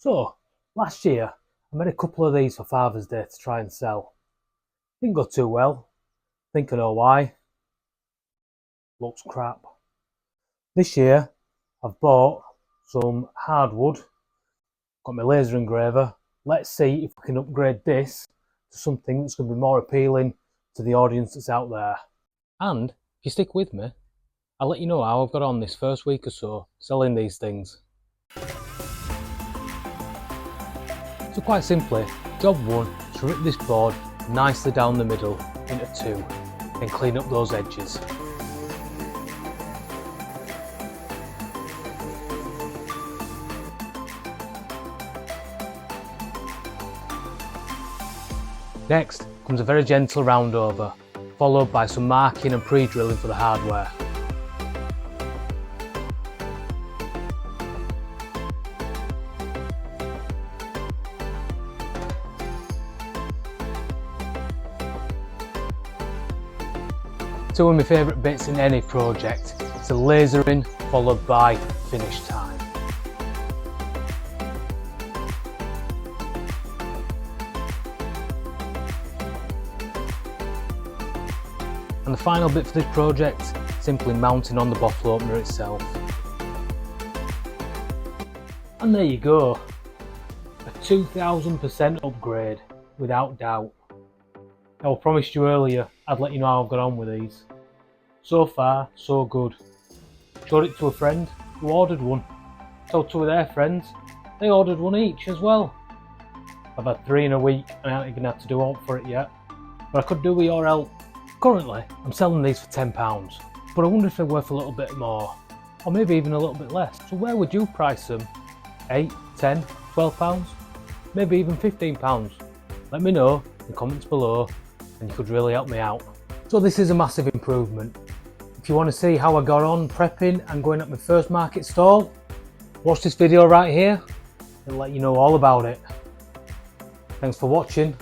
So, last year I made a couple of these for Father's Day to try and sell. Didn't go too well. Think I know why. Looks crap. This year I've bought some hardwood, got my laser engraver. Let's see if we can upgrade this to something that's going to be more appealing to the audience that's out there. And if you stick with me, I'll let you know how I've got on this first week or so selling these things. So quite simply, job one is to rip this board nicely down the middle into two and clean up those edges. Next comes a very gentle round over, followed by some marking and pre-drilling for the hardware. Two of my favourite bits in any project, it's the lasering followed by finish time. And the final bit for this project, simply mounting on the bottle opener itself. And there you go, a 2000% upgrade, without doubt. Now, I promised you earlier I'd let you know how I've got on with these. So far, so good. Showed it to a friend who ordered one. Told two of their friends, they ordered one each as well. I've had 3 in a week and I haven't even had to do aught for it yet. But I could do with your help. Currently, I'm selling these for £10, but I wonder if they're worth a little bit more, or maybe even a little bit less. So where would you price them? 8, 10, 12 pounds? Maybe even 15 pounds? Let me know in the comments below, and you could really help me out. So this is a massive improvement. If you want to see how I got on prepping and going up my first market stall, watch this video right here. It'll let you know all about it. Thanks for watching.